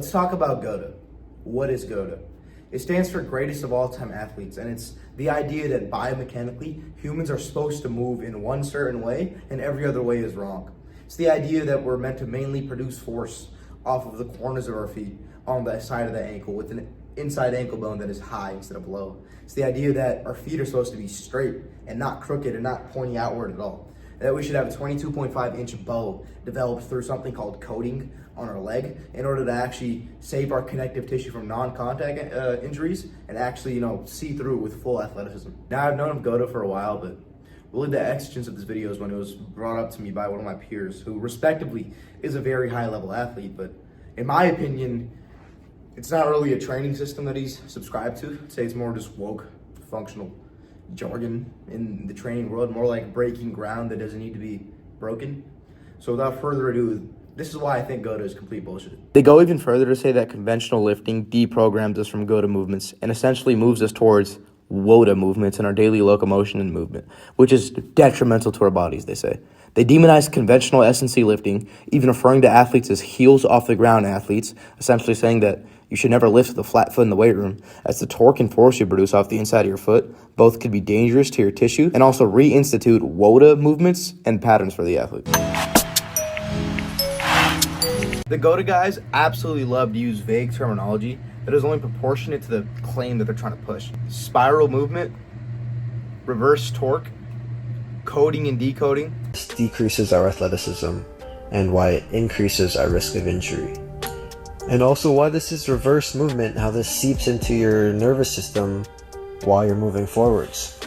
Let's talk about Goata. What is Goata? It stands for greatest of all time athletes, and it's the idea that biomechanically, humans are supposed to move in one certain way and every other way is wrong. It's the idea that we're meant to mainly produce force off of the corners of our feet on the side of the ankle with an inside ankle bone that is high instead of low. It's the idea that our feet are supposed to be straight and not crooked and not pointing outward at all. That we should have a 22.5-inch bow developed through something called coating on our leg in order to actually save our connective tissue from non-contact injuries and actually, see through with full athleticism. Now, I've known of Goata for a while, but really the exigence of this video is when it was brought up to me by one of my peers who respectively is a very high-level athlete, but in my opinion, it's not really a training system that he's subscribed to. I'd say it's more just woke, functional jargon in the training world, more like breaking ground that doesn't need to be broken. So without further ado, this is why I think Goata is complete bullshit. They go even further to say that conventional lifting deprograms us from Goata movements and essentially moves us towards Woata movements in our daily locomotion and movement, which is detrimental to our bodies, they say. They demonize conventional S&C lifting, even referring to athletes as heels off the ground athletes, essentially saying that you should never lift with a flat foot in the weight room, as the torque and force you produce off the inside of your foot both could be dangerous to your tissue and also reinstitute Woata movements and patterns for the athlete. The Goata guys absolutely love to use vague terminology that is only proportionate to the claim that they're trying to push. Spiral movement, reverse torque, coding and decoding. This decreases our athleticism and why it increases our risk of injury. And also why this is reverse movement, how this seeps into your nervous system while you're moving forwards,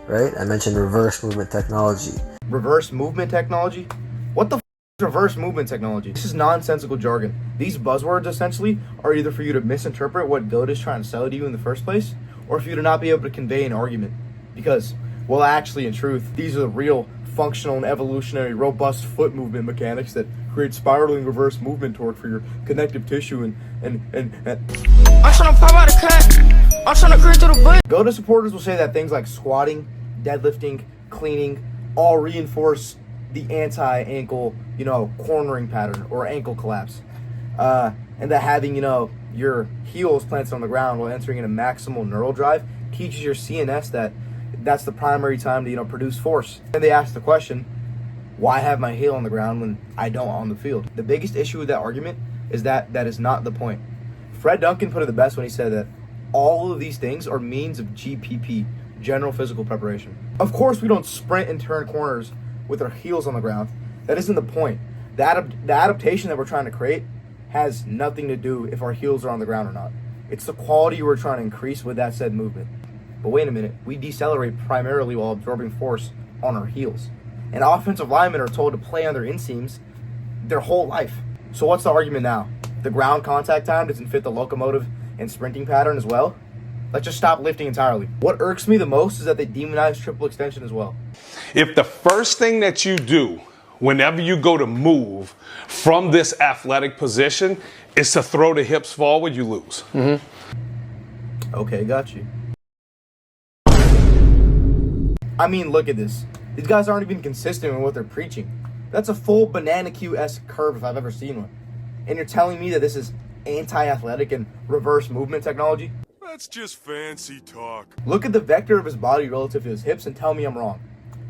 right? I mentioned reverse movement technology. Reverse movement technology? What the f is reverse movement technology? This is nonsensical jargon. These buzzwords essentially are either for you to misinterpret what Goata is trying to sell to you in the first place, or for you to not be able to convey an argument. Because, well, actually, in truth, these are the real functional and evolutionary robust foot movement mechanics that create spiraling reverse movement torque for your connective tissue and I'm trying to pop out a cut. I'm trying to create through the butt. Goata supporters will say that things like squatting, deadlifting, cleaning all reinforce the anti-ankle, cornering pattern or ankle collapse. And that having, your heels planted on the ground while entering in a maximal neural drive teaches your CNS that that's the primary time to, produce force. And they ask the question, why have my heel on the ground when I don't on the field? The biggest issue with that argument is that that is not the point. Fred Duncan put it the best when he said that all of these things are means of GPP, general physical preparation. Of course, we don't sprint and turn corners with our heels on the ground. That isn't the point. The adaptation that we're trying to create has nothing to do if our heels are on the ground or not. It's the quality we're trying to increase with that said movement. But wait a minute, we decelerate primarily while absorbing force on our heels. And offensive linemen are told to play on their inseams their whole life. So what's the argument now? The ground contact time doesn't fit the locomotive and sprinting pattern as well? Let's just stop lifting entirely. What irks me the most is that they demonize triple extension as well. If the first thing that you do whenever you go to move from this athletic position is to throw the hips forward, you lose. Okay, got you. I mean, look at this. These guys aren't even consistent with what they're preaching. That's a full banana Q-esque curve if I've ever seen one. And you're telling me that this is anti-athletic and reverse movement technology? That's just fancy talk. Look at the vector of his body relative to his hips and tell me I'm wrong.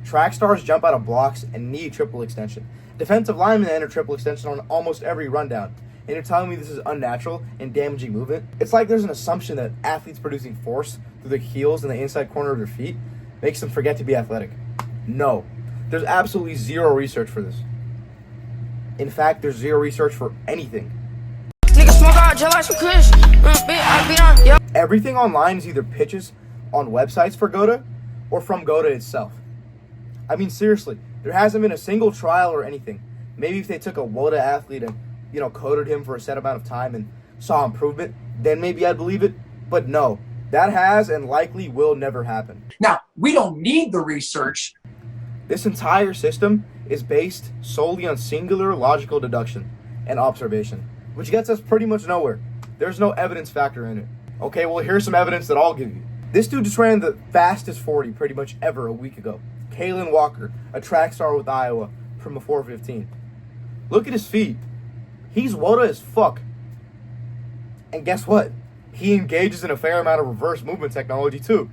Track stars jump out of blocks and need triple extension. Defensive linemen enter triple extension on almost every rundown. And you're telling me this is unnatural and damaging movement? It's like there's an assumption that athletes producing force through their heels and the inside corner of their feet makes them forget to be athletic. No, there's absolutely zero research for this. In fact, there's zero research for anything. Nigga smoke out just like some kush. I beat on, yep. Everything online is either pitches on websites for Goata or from Goata itself. I mean, seriously, there hasn't been a single trial or anything. Maybe if they took a Woata athlete and, coded him for a set amount of time and saw improvement, then maybe I'd believe it. But no, that has and likely will never happen. Now, we don't need the research. This entire system is based solely on singular logical deduction and observation, which gets us pretty much nowhere. There's no evidence factor in it. Okay, well, here's some evidence that I'll give you. This dude just ran the fastest 40 pretty much ever a week ago. Kalen Walker, a track star with Iowa, from a 4:15. Look at his feet. He's Woata as fuck. And guess what? He engages in a fair amount of reverse movement technology too.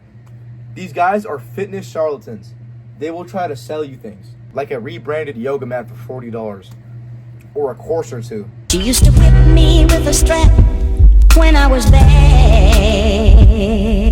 These guys are fitness charlatans. They will try to sell you things, like a rebranded yoga mat for $40, or a course or two. She used to whip me with a strap when I was bad.